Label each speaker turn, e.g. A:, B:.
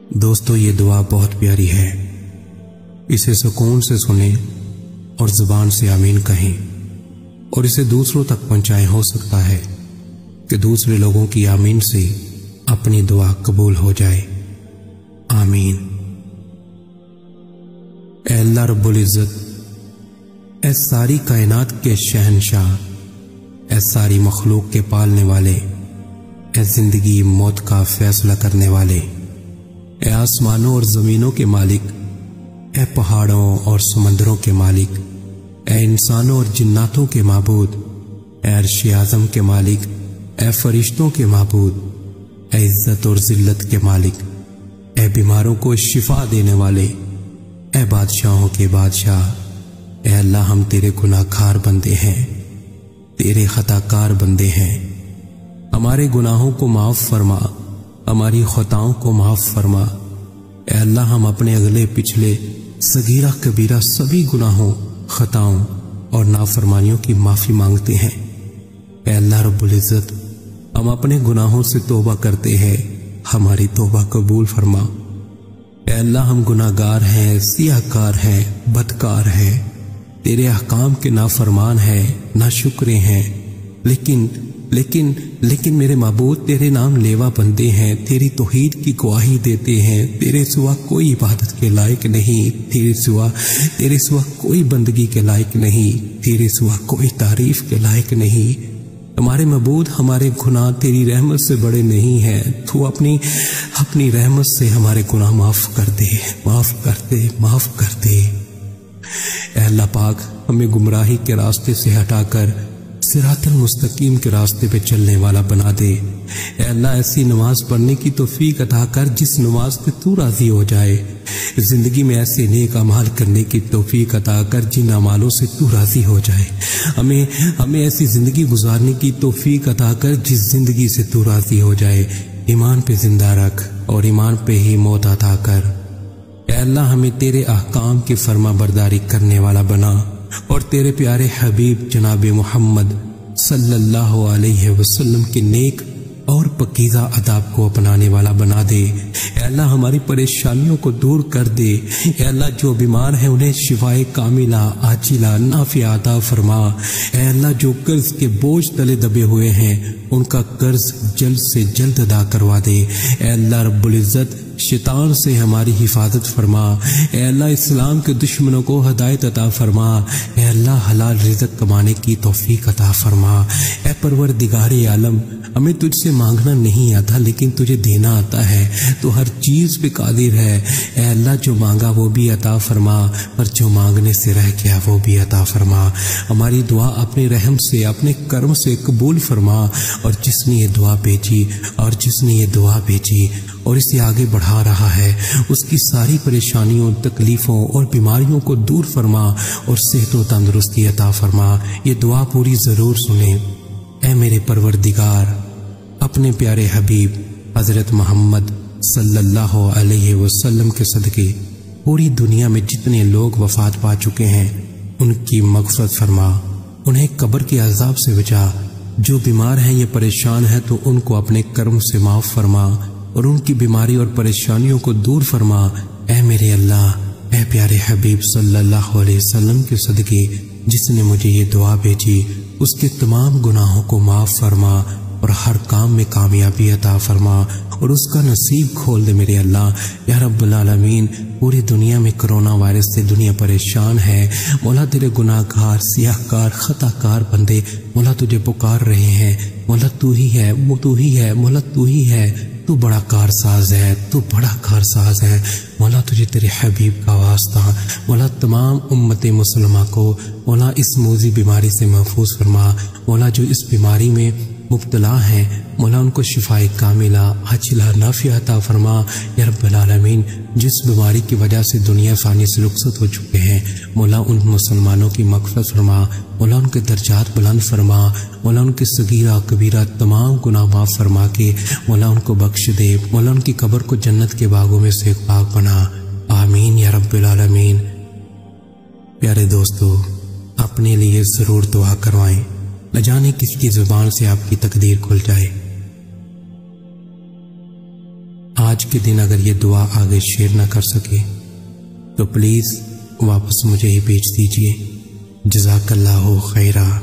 A: دوستو یہ دعا بہت پیاری ہے، اسے سکون سے سنیں اور زبان سے آمین کہیں اور اسے دوسروں تک پہنچائیں۔ ہو سکتا ہے کہ دوسرے لوگوں کی آمین سے اپنی دعا قبول ہو جائے۔ آمین۔ اے اللہ رب العزت، اے ساری کائنات کے شہنشاہ، اے ساری مخلوق کے پالنے والے، اے زندگی موت کا فیصلہ کرنے والے، اے آسمانوں اور زمینوں کے مالک، اے پہاڑوں اور سمندروں کے مالک، اے انسانوں اور جناتوں کے معبود، اے عرش اعظم کے مالک، اے فرشتوں کے معبود، اے عزت اور ذلت کے مالک، اے بیماروں کو شفا دینے والے، اے بادشاہوں کے بادشاہ، اے اللہ ہم تیرے گناہ گار بندے ہیں، تیرے خطا کار بندے ہیں، ہمارے گناہوں کو معاف فرما، ہماری خطاؤں کو معاف فرما۔ اے اللہ ہم اپنے اگلے پچھلے صغیرہ کبیرہ سبھی گناہوں، خطاؤں اور نافرمانیوں کی معافی مانگتے ہیں۔ اے اللہ رب العزت، ہم اپنے گناہوں سے توبہ کرتے ہیں، ہماری توبہ قبول فرما۔ اے اللہ ہم گناہ گار ہیں، سیاہ کار ہیں، بدکار ہیں، تیرے احکام کے نافرمان ہیں، ناشکرے ہیں، لیکن میرے معبود تیرے نام لیوا بندے ہیں، تیری توحید کی گواہی دیتے ہیں، تیرے سوا کوئی عبادت کے لائق نہیں، تیرے سوا کوئی بندگی کے لائق نہیں، تیرے سوا کوئی تعریف کے لائق نہیں۔ ہمارے معبود، ہمارے گناہ تیری رحمت سے بڑے نہیں ہیں، تو اپنی رحمت سے ہمارے گناہ معاف کر دے، معاف کر دے، معاف کر دے۔ اے اللہ پاک، ہمیں گمراہی کے راستے سے ہٹا کر صراط المستقیم کے راستے پہ چلنے والا بنا دے۔ اے اللہ ایسی نماز پڑھنے کی توفیق عطا کر جس نماز پہ تو راضی ہو جائے، زندگی میں ایسے نیک اعمال کرنے کی توفیق عطا کر جن اعمالوں سے تو راضی ہو جائے، ہمیں ایسی زندگی گزارنے کی توفیق عطا کر جس زندگی سے تو راضی ہو جائے، ایمان پہ زندہ رکھ اور ایمان پہ ہی موت عطا کر۔ اے اللہ ہمیں تیرے احکام کی فرما برداری کرنے والا بنا اور تیرے پیارے حبیب جناب محمد صلی اللہ علیہ وسلم کے نیک اور پکیزہ آداب کو اپنانے والا بنا دے۔ اے اللہ ہماری پریشانیوں کو دور کر دے۔ اے اللہ جو بیمار ہیں انہیں شفائے کاملہ عاجلہ نافعہ عطا فرما۔ اے اللہ جو قرض کے بوجھ تلے دبے ہوئے ہیں ان کا قرض جلد سے جلد ادا کروا دے۔ اے اللہ رب العزت شیطان سے ہماری حفاظت فرما۔ اے اللہ اسلام کے دشمنوں کو ہدایت عطا فرما۔ اے اللہ حلال رزق کمانے کی توفیق عطا فرما۔ اے پروردگار عالم، ہمیں تجھ سے مانگنا نہیں آتا لیکن تجھے دینا آتا ہے، تو ہر چیز پہ قادر ہے۔ اے اللہ جو مانگا وہ بھی عطا فرما، پر جو مانگنے سے رہ گیا وہ بھی عطا فرما۔ ہماری دعا اپنے رحم سے، اپنے کرم سے قبول فرما، اور جس نے یہ دعا بھیجی اور اسے آگے بڑھا رہا ہے اس کی ساری پریشانیوں، تکلیفوں اور بیماریوں کو دور فرما اور صحت و تندرستی عطا فرما۔ یہ دعا پوری ضرور سنیں۔ اے میرے پروردگار، اپنے پیارے حبیب حضرت محمد صلی اللہ علیہ وسلم کے صدقے پوری دنیا میں جتنے لوگ وفات پا چکے ہیں ان کی مغفرت فرما، انہیں قبر کے عذاب سے بچا۔ جو بیمار ہیں یا پریشان ہیں تو ان کو اپنے کرم سے معاف فرما اور ان کی بیماری اور پریشانیوں کو دور فرما۔ اے میرے اللہ، اے پیارے حبیب صلی اللہ علیہ وسلم کے صدقے جس نے مجھے یہ دعا بھیجی اس کے تمام گناہوں کو معاف فرما اور ہر کام میں کامیابی عطا فرما اور اس کا نصیب کھول دے میرے اللہ۔ یا رب العالمین، پوری دنیا میں کرونا وائرس سے دنیا پریشان ہے، مولا تیرے گناہ گار، سیاہ کار، خطا کار بندے مولا تجھے پکار رہے ہیں۔ مولا تو ہی ہے، مولا تو ہی ہے، تو بڑا کارساز ہے، تو بڑا کارساز ہے۔ مولا تجھے تیرے حبیب کا واسطہ، مولا تمام امت مسلمہ کو مولا اس موذی بیماری سے محفوظ فرما۔ مولا جو اس بیماری میں مبتلا ہیں مولا ان کو شفائے کاملہ عاجلہ نافعہ عطا فرما۔ یا رب العالمین، جس بیماری کی وجہ سے دنیا فانی سے رخصت ہو چکے ہیں مولا ان مسلمانوں کی مغفرت فرما، مولا ان کے درجات بلند فرما، مولا ان کے صغیرہ کبیرہ تمام گناہ معاف فرما کے مولا ان کو بخش دے، مولا ان کی قبر کو جنت کے باغوں میں سے ایک باغ بنا۔ آمین یا رب العالمین۔ پیارے دوستو، اپنے لیے ضرور دعا کروائیں، نہ جانے کس کی زبان سے آپ کی تقدیر کھل جائے۔ آج کے دن اگر یہ دعا آگے شیئر نہ کر سکے تو پلیز واپس مجھے ہی بھیج دیجیے۔ جزاک اللہ خیرہ۔